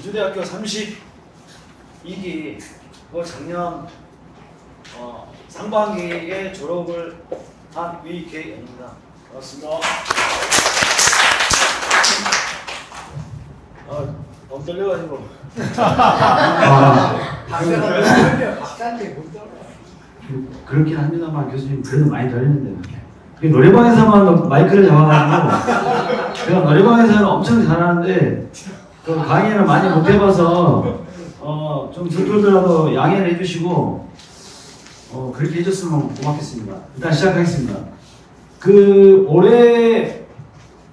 미주대학교 32기 작년 상반기에 졸업을 한 위계입니다. 반갑습니다. 너무 떨려가지고. 그렇긴 합니다만 교수님 그래도 많이 떨리는데 노래방에서만 마이크를 잡아가지고 제가 노래방에서는 엄청 잘하는데 그 강의를 많이 못 해봐서 좀 서툴더라도 양해를 해주시고 그렇게 해줬으면 고맙겠습니다. 일단 시작하겠습니다. 올해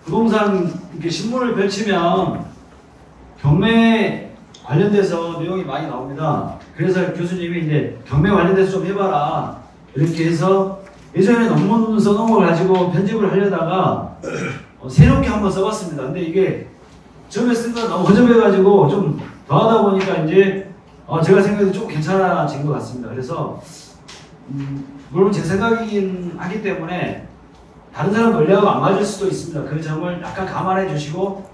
부동산 이렇게 신문을 펼치면 경매 관련돼서 내용이 많이 나옵니다. 그래서 교수님이 이제 경매 관련돼서 좀 해봐라 이렇게 해서 예전에 논문 써놓은 걸 가지고 편집을 하려다가 새롭게 한번 써봤습니다. 근데 이게 처음에 쓴 건 너무 허접해가지고 좀 더 하다 보니까 이제 제가 생각해도 좀 괜찮아진 것 같습니다. 그래서 물론 제 생각이긴 하기 때문에 다른 사람 논리하고 안 맞을 수도 있습니다. 그 점을 약간 감안해 주시고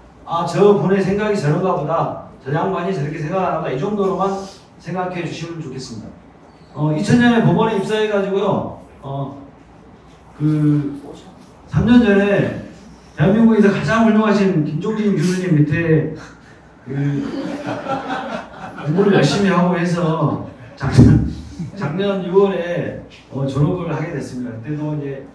저 분의 생각이 저런가 보다, 저 양반이 저렇게 생각하나 보다, 이 정도로만 생각해 주시면 좋겠습니다. 2000년에 법원에 입사해가지고요, 3년 전에 대한민국에서 가장 훌륭하신 김종진 교수님 밑에 공부를 열심히 하고 해서 작년 6월에 졸업을 하게 됐습니다. 그때도 이제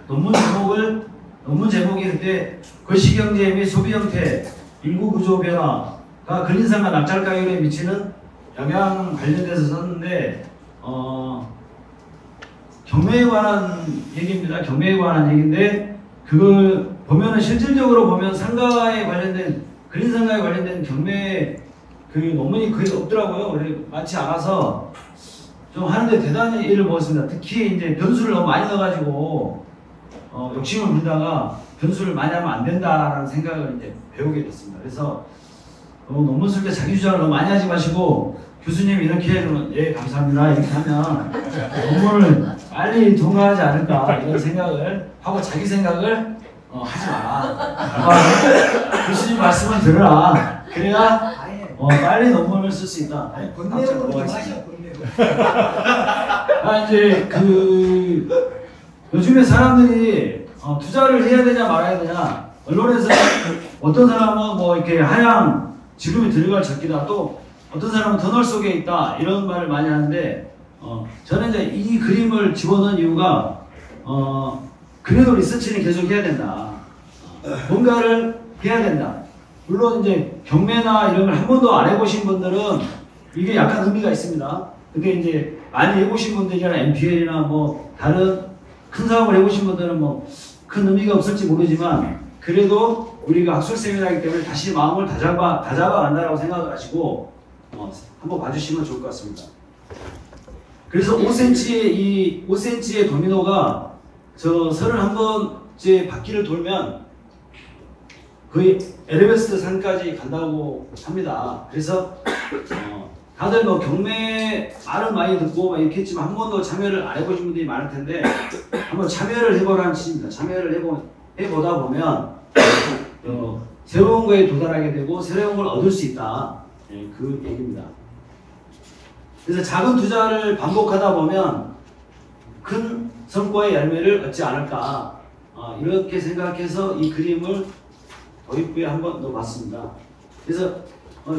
논문 제목이 그때 거시경제 및 소비 형태, 인구 구조 변화가 근린상가 낙찰 가격에 미치는 영향 관련돼서 썼는데 경매에 관한 얘기입니다. 경매에 관한 얘기인데 그걸 보면은 실질적으로 보면 상가에 관련된 근린상가에 관련된 경매 논문이 거의 없더라고요. 많지 않아서 좀 하는데 대단히 일을 먹었습니다. 특히 이제 변수를 너무 많이 넣어가지고 욕심을 부리다가 변수를 많이 하면 안 된다라는 생각을 이제 배우게 됐습니다. 그래서 논문 쓸 때 자기 주장을 너무 많이 하지 마시고 교수님이 이렇게 해주면 예 감사합니다 이렇게 하면 논문을 빨리 통과하지 않을까 이런 생각을 하고 자기 생각을 하지 마라. 교수님 말씀을 들으라. 그래야 빨리 논문을 쓸 수 있다. 이제 요즘에 사람들이 투자를 해야 되냐 말아야 되냐, 언론에서 어떤 사람은 뭐 이렇게 하향 지금이 들어갈 적기다, 또 어떤 사람은 터널 속에 있다 이런 말을 많이 하는데 저는 이제 이 그림을 집어넣은 이유가 그래도 리서치는 계속 해야 된다. 뭔가를 해야 된다. 물론 이제 경매나 이런 걸 한 번도 안 해보신 분들은 이게 약간 의미가 있습니다. 근데 이제 많이 해보신 분들이나 MPL이나 뭐 다른 큰 사업을 해보신 분들은 뭐 큰 의미가 없을지 모르지만 그래도 우리가 학술 세미나이기 때문에 다시 마음을 다잡아 간다라고 생각을 하시고 한번 봐주시면 좋을 것 같습니다. 그래서 5cm의 도미노가 저 31번째 바퀴를 돌면 거의 에베레스트 산까지 간다고 합니다. 그래서 다들 뭐 경매 말은 많이 듣고 이렇게 했지만 한 번도 참여를 안 해보신 분들이 많을 텐데 한번 참여를 해보라는 뜻입니다. 참여를 해보다 보면 새로운 거에 도달하게 되고 새로운 걸 얻을 수 있다. 그 얘기입니다. 그래서 작은 투자를 반복하다 보면 큰 성과의 열매를 얻지 않을까, 이렇게 생각해서 이 그림을 도입부에 한번 넣어봤습니다. 그래서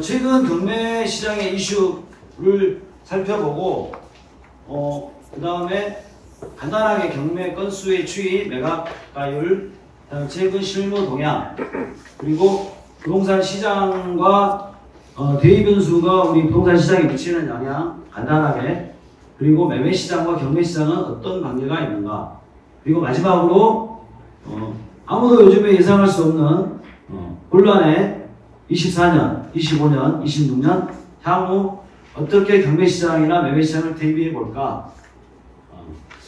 최근 경매 시장의 이슈를 살펴보고 그 다음에 간단하게 경매 건수의 추이, 매각가율, 최근 실무 동향, 그리고 부동산 시장과 대입 변수가 우리 부동산 시장에 미치는 영향 간단하게, 그리고 매매 시장과 경매 시장은 어떤 관계가 있는가, 그리고 마지막으로 아무도 요즘에 예상할 수 없는 혼란의 24년, 25년, 26년 향후 어떻게 경매 시장이나 매매 시장을 대비해 볼까.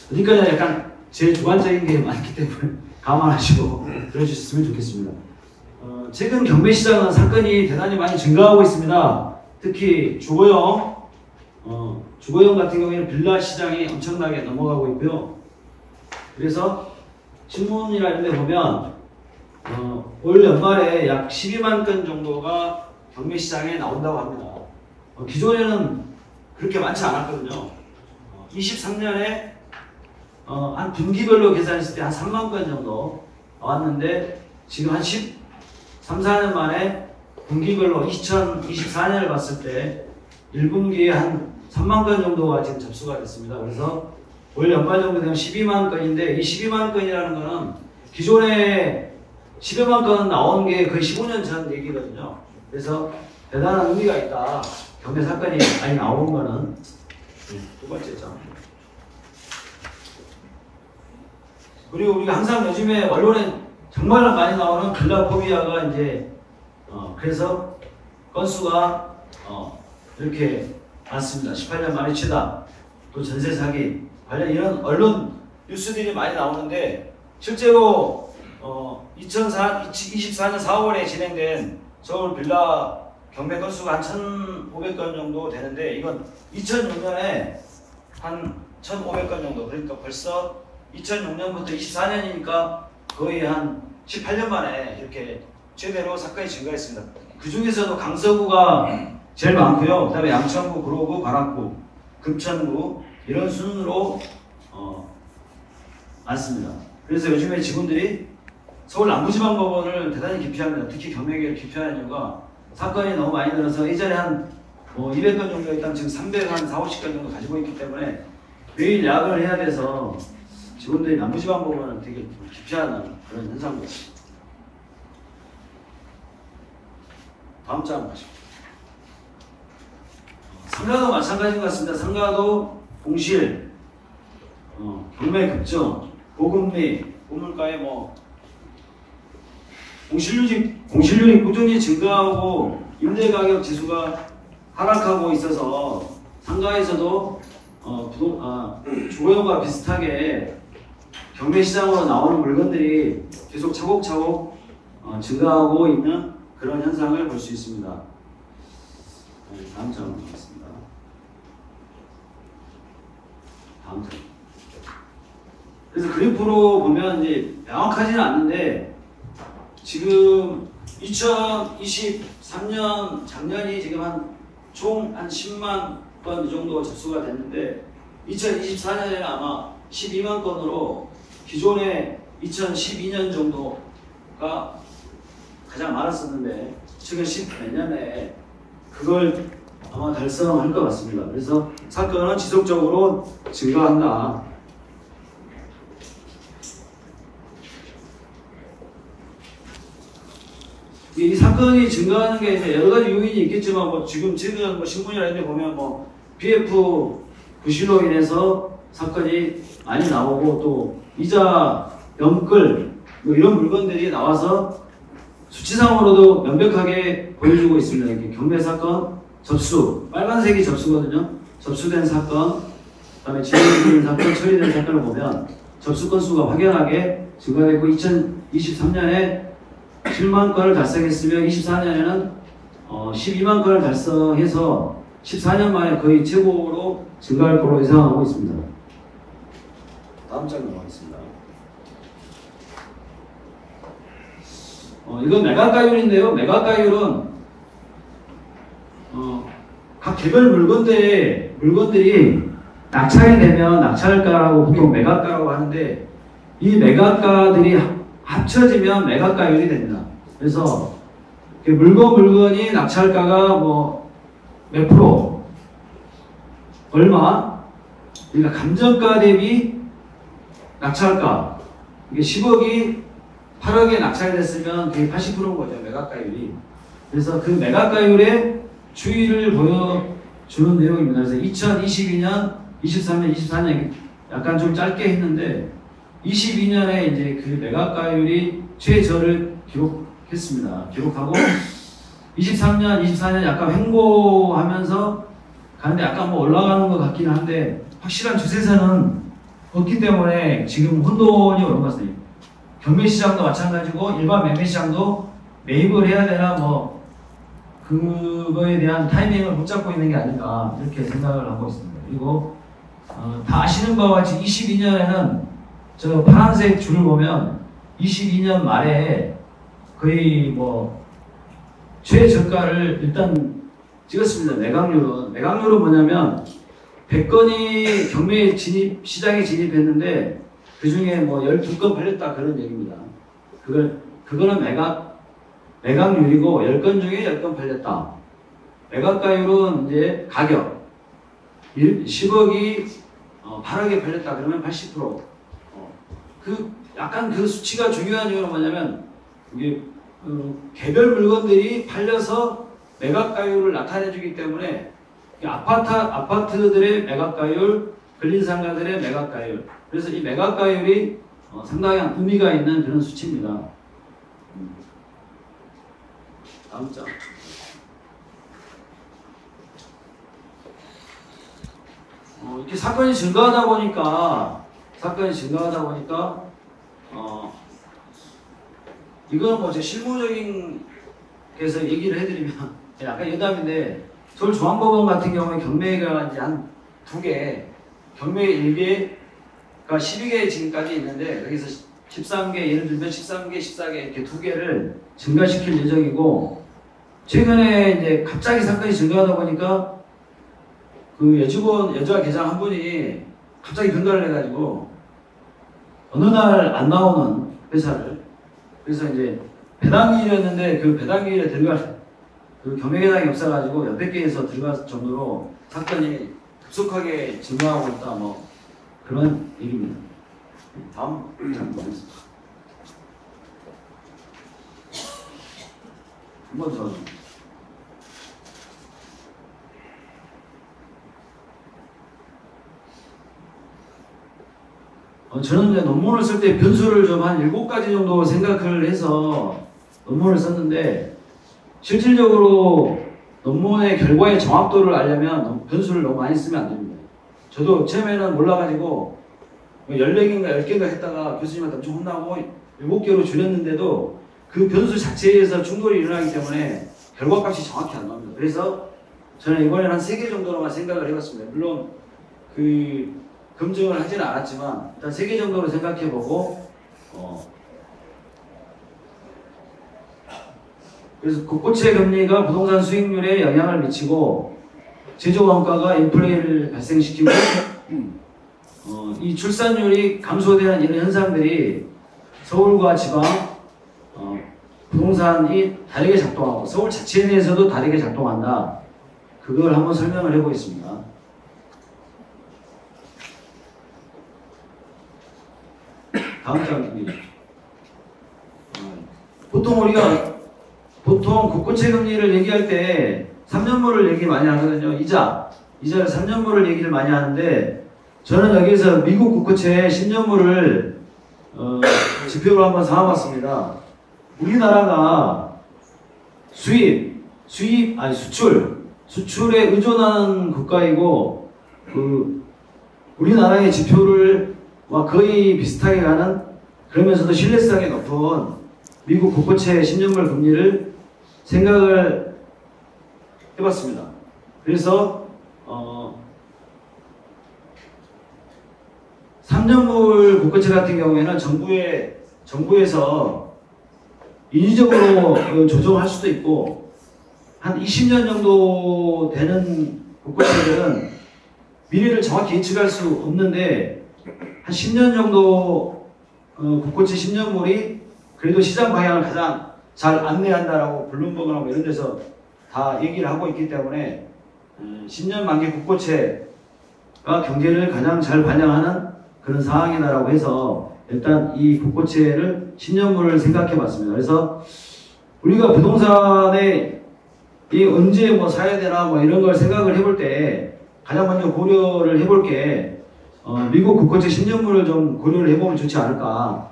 그러니까 약간 제 주관적인 게 많기 때문에 감안하시고 들어주셨으면 좋겠습니다. 최근 경매 시장은 사건이 대단히 많이 증가하고 있습니다. 특히 주거용 같은 경우에는 빌라 시장이 엄청나게 넘어가고 있고요. 그래서 신문이나 이런 데 보면 올 연말에 약 12만 건 정도가 경매 시장에 나온다고 합니다. 기존에는 그렇게 많지 않았거든요. 23년에 한 분기별로 계산했을 때 한 3만 건 정도 나왔는데 지금 한 13, 4년 만에 분기별로 2024년을 봤을 때 1분기에 한 3만 건 정도가 지금 접수가 됐습니다. 그래서 올 연말 정도 되면 12만 건인데 이 12만 건이라는 거는 기존에 12만 건 나온 게 거의 15년 전 얘기거든요. 그래서 대단한 의미가 있다. 경매 사건이 많이 나온 거는 두 번째죠. 그리고 우리가 항상 요즘에 언론에 정말 많이 나오는 빌라포비아가 이제 그래서 건수가 이렇게 많습니다. 18년 만에 최다. 또 전세 사기 관련 이런 언론 뉴스들이 많이 나오는데 실제로 2024년 4월에 진행된 서울 빌라 경매 건수가 한 1,500건 정도 되는데 이건 2006년에 한 1,500건 정도, 그러니까 벌써 2006년부터 24년이니까 거의 한 18년 만에 이렇게 최대로 사건이 증가했습니다. 그 중에서도 강서구가 제일 많고요. 그 다음에 양천구, 구로구, 관악구, 금천구 이런 순으로 많습니다. 그래서 요즘에 직원들이 서울 남부지방법원을 대단히 기피합니다. 특히 경매계를 기피하는 이유가 사건이 너무 많이 늘어서 예전에 한 200건 정도 있다면 지금 300, 한 4, 50건 정도 가지고 있기 때문에 매일 야근을 해야 돼서 직원들이 남부지방법원을 되게 기피하는 그런 현상입니다. 다음 장 한번 보시죠. 상가도 마찬가지인 것 같습니다. 상가도 공실, 경매 급증, 고금리, 고물가에 공실률이 꾸준히 증가하고 임대가격 지수가 하락하고 있어서 상가에서도 주거용과 비슷하게 경매시장으로 나오는 물건들이 계속 차곡차곡 증가하고 있는 그런 현상을 볼 수 있습니다. 다음 장으로 가겠습니다. 다음 장. 그래서 그래프로 보면 이제 명확하지는 않는데 지금 2023년 작년이 지금 총 한 10만 건 이 정도 접수가 됐는데 2024년에는 아마 12만 건으로 기존에 2012년 정도가 가장 많았었는데 최근 10몇 년에 그걸 아마 달성할 것 같습니다. 그래서 사건은 지속적으로 증가한다. 이 사건이 증가하는 게 이제 여러 가지 요인이 있겠지만 지금 최근 신문이나 이런 데 보면 BF 부실로 인해서 사건이 많이 나오고 또 이자, 연끌 이런 물건들이 나와서 수치상으로도 명백하게 보여주고 있습니다. 이렇게 경매 사건 접수, 빨간색이 접수거든요. 접수된 사건, 그다음에 진행된 사건, 처리된 사건을 보면 접수 건수가 확연하게 증가됐고 2023년에 7만 건을 달성했으며 24년에는 12만 건을 달성해서 14년 만에 거의 최고로 증가할 것으로 예상하고 있습니다. 다음 장 넘어가겠습니다. 이건 매각가율인데요. 매각가율은 각 개별 물건들이 낙찰이 되면 낙찰가라고 보통 매각가라고 하는데 이 매각가들이 합쳐지면 매각가율이 됩니다. 그래서 물건이 낙찰가가 몇 프로 얼마 그러니까 감정가 대비 낙찰가 이게 10억이 8억에 낙찰이 됐으면 그게 80%인 거죠. 매각가율이. 그래서 그 매각가율의 추이를 보여주는 내용입니다. 그래서 2022년, 23년, 24년 약간 좀 짧게 했는데 22년에 이제 그 매각가율이 최저를 기록했습니다. 기록하고 23년, 24년 약간 횡보하면서 가는데 약간 올라가는 것 같기는 한데 확실한 추세선은 없기 때문에 지금 혼돈이 오는 것 같습니다. 경매시장도 마찬가지고 일반 매매시장도 매입을 해야 되나 그거에 대한 타이밍을 못 잡고 있는 게 아닌가 이렇게 생각을 하고 있습니다. 그리고 다 아시는 바와 같이 22년에는 저 파란색 줄을 보면 22년 말에 거의 최저가를 일단 찍었습니다. 매각률은 뭐냐면 100건이 경매 시장에 진입했는데 그 중에 뭐 12건 팔렸다 그런 얘기입니다. 그거는 매각률이고 10건 중에 10건 팔렸다. 매각가율은 이제 가격 10억이 8억에 팔렸다 그러면 80%. 약간 그 수치가 중요한 이유는 뭐냐면 이게 개별 물건들이 팔려서 매각가율을 나타내주기 때문에 아파트들의 매각가율, 근린상가들의 매각가율. 그래서 이 매각가율이 상당한 의미가 있는 그런 수치입니다. 다음 장. 이렇게 사건이 증가하다 보니까 이거는 뭐 제 실무적인 게서 얘기를 해드리면 약간 여담인데 서울중앙법원 같은 경우에 경매가 이제 한 2개, 경매 1개가 12개 지금까지 있는데 여기서 13개, 예를 들면 13개, 14개 이렇게 2개를 증가시킬 예정이고 최근에 이제 갑자기 사건이 증가하다 보니까 그 여자 계장 한 분이 갑자기 변달을 해가지고 어느 날 안 나오는 회사를 그래서 이제 배당기일이었는데 그 배당기일에 들어갈 그 경매계장이 없어가지고 옆에 개에서 들어갈 정도로 사건이 급속하게 증가하고 있다 뭐 그런 얘기입니다. 다음 장 보겠습니다. 한 번 더. 저는 이제 논문을 쓸 때 변수를 좀 한 7가지 정도 생각을 해서 논문을 썼는데 실질적으로 논문의 결과의 정확도를 알려면 변수를 너무 많이 쓰면 안 됩니다. 저도 처음에는 몰라가지고 14개인가 10개인가 했다가 교수님한테 엄청 혼나고 7개로 줄였는데도 그 변수 자체에서 충돌이 일어나기 때문에 결과값이 정확히 안 나옵니다. 그래서 저는 이번에는 한 3개 정도로만 생각을 해봤습니다. 물론 검증을 하지는 않았지만 일단 3개 정도로 생각해보고 그래서 국고채 금리가 부동산 수익률에 영향을 미치고 제조원가가 인플레이를 발생시키고 이 출산율이 감소되는 이런 현상들이 서울과 지방 부동산이 다르게 작동하고 서울 자체 내에서도 다르게 작동한다. 그걸 한번 설명을 해보겠습니다. 다음 장입니다. 보통 국고채 금리를 얘기할 때 3년물을 얘기 많이 하거든요. 이자를 3년물을 얘기를 많이 하는데 저는 여기서 미국 국고채 10년물을 지표로 한번 삼아봤습니다. 우리나라가 수출에 의존하는 국가이고 우리나라의 지표와 거의 비슷하게 가는 그러면서도 신뢰성이 높은 미국 국고채 10년물 금리를 생각을 해봤습니다. 그래서 3년물 국고채 같은 경우에는 정부에서 인위적으로 조정할 수도 있고 한 20년 정도 되는 국고채들은 미래를 정확히 예측할 수 없는데 한 10년 정도 국고채 10년물이 그래도 시장 방향을 가장 잘 안내한다라고 블룸버그나 뭐 이런 데서 다 얘기를 하고 있기 때문에 10년 만기 국고채가 경제를 가장 잘 반영하는 그런 상황이다라고 해서 일단 이 국고채를 10년물을 생각해 봤습니다. 그래서 우리가 부동산에 언제 뭐 사야 되나 뭐 이런 걸 생각을 해볼 때 가장 먼저 고려를 해볼 게 미국 국고채 10년물을 좀 고려를 해보면 좋지 않을까.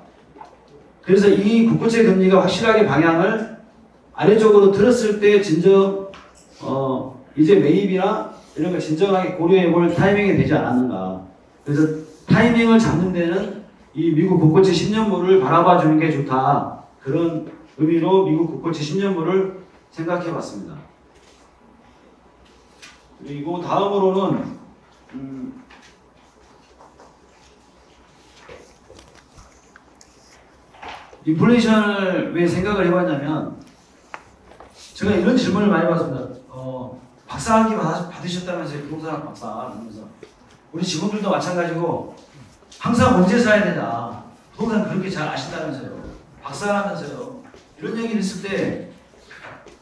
그래서 이 국고채 금리가 확실하게 방향을 아래쪽으로 틀었을 때 진정 이제 매입이나 이런 걸 진정하게 고려해 볼 타이밍이 되지 않았는가. 그래서 타이밍을 잡는 데는 이 미국 국고채 10년물을 바라봐 주는 게 좋다. 그런 의미로 미국 국고채 10년물을 생각해 봤습니다. 그리고 다음으로는 인플레이션을 왜 생각을 해봤냐면 제가 이런 질문을 많이 받습니다. 박사학위 받으셨다면서요, 부동산 박사. 그러면서 우리 직원들도 마찬가지고 항상 언제 사야 되냐, 부동산 그렇게 잘 아신다면서요, 박사라면서요. 이런 얘기를 했을 때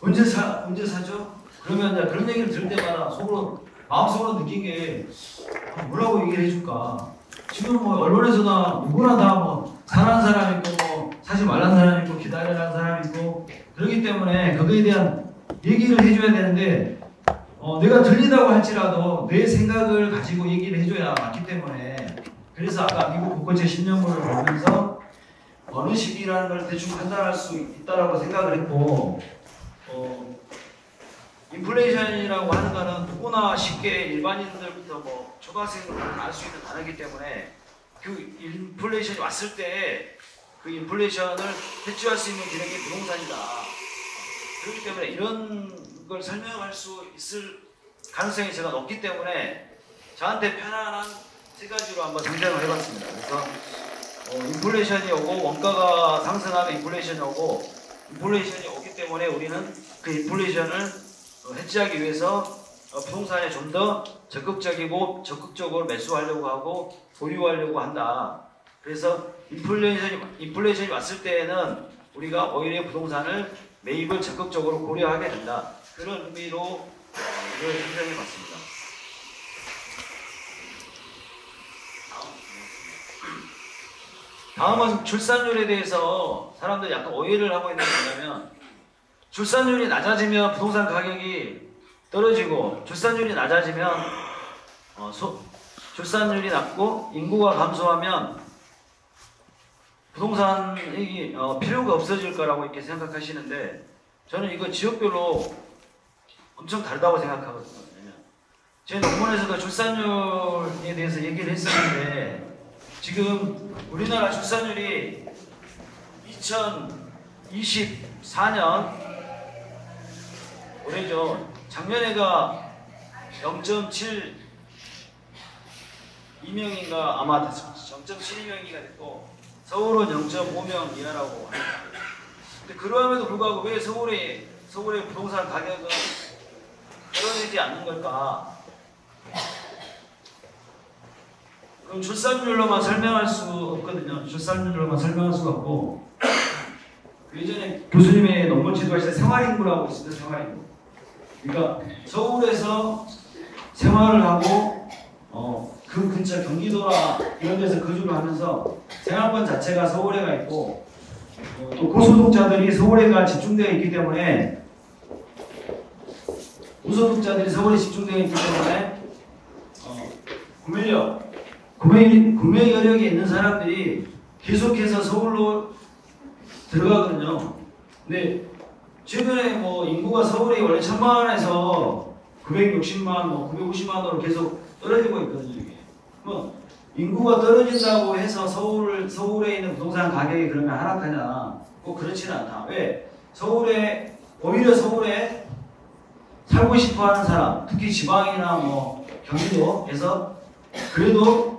언제 사죠? 그러면 이제 그런 얘기를 들을 때마다 마음속으로 느낀 게 뭐라고 얘기를 해줄까. 지금 뭐 언론에서나 누구나 다 뭐 사라는 사람 있고 뭐 사지 말라는 사람 있고 기다리라는 사람 있고 그렇기 때문에 그거에 대한 얘기를 해줘야 되는데 내가 들린다고 할지라도 내 생각을 가지고 얘기를 해줘야 맞기 때문에, 그래서 아까 미국 국고채 10년물을 보면서 어느 시기라는 걸 대충 판단할 수 있다라고 생각을 했고, 인플레이션이라고 하는 거는 누구나 쉽게 일반인들부터 뭐 초등학생들도 알 수 있는 단어이기 때문에 그 인플레이션이 왔을 때 그 인플레이션을 대처할 수 있는 기력이 부동산이다. 그렇기 때문에 이런 걸 설명할 수 있을 가능성이 제가 높기 때문에 저한테 편안한 세 가지로 한번 상정을 해봤습니다. 그래서 인플레이션이 오고 원가가 상승하면 인플레이션이 오고, 인플레이션이 오기 때문에 우리는 그 인플레이션을 해지하기 위해서 부동산에 좀 더 적극적으로 매수하려고 하고 보유하려고 한다. 그래서 인플레이션이 왔을 때에는 우리가 오히려 부동산을 매입을 적극적으로 고려하게 된다. 그런 의미로 이걸 설명해 봤습니다. 다음은 출산율에 대해서 사람들이 약간 오해를 하고 있는 게 뭐냐면, 출산율이 낮아지면 부동산 가격이 떨어지고, 출산율이 낮아지면 출산율이 낮고 인구가 감소하면 부동산이 필요가 없어질 거라고 이렇게 생각하시는데, 저는 이거 지역별로 엄청 다르다고 생각하거든요. 제 논문에서도 출산율에 대해서 얘기를 했었는데, 지금 우리나라 출산율이 2024년 올해죠. 작년에가 0.72명인가 아마 0.72명이가 됐고, 서울은 0.5명 이하라고 합니다. 근데 그러함에도 불구하고 왜 서울의 부동산 가격은 떨어지지 않는 걸까? 그럼 출산율로만 설명할 수 없거든요. 출산율로만 설명할 수가 없고, 예전에 교수님의 논문 지도하실 때 생활인구라고 있습니다. 생활인구. 그러니까 서울에서 생활을 하고 그 근처 경기도나 이런 데서 거주를 하면서 생활권 자체가 서울에가 있고, 또 고소득자들이 서울에가 집중되어 있기 때문에, 무소득자들이 서울에 집중되어 있기 때문에 구매 여력이 있는 사람들이 계속해서 서울로 들어가거든요. 근데 최근에 뭐 인구가 서울이 원래 1000만에서 960만, 950만으로 계속 떨어지고 있거든요. 이게. 인구가 떨어진다고 해서 서울에 있는 부동산 가격이 그러면 하락하냐? 꼭 그렇지는 않다. 왜? 오히려 서울에 살고 싶어 하는 사람, 특히 지방이나 뭐 경기도에서 그래도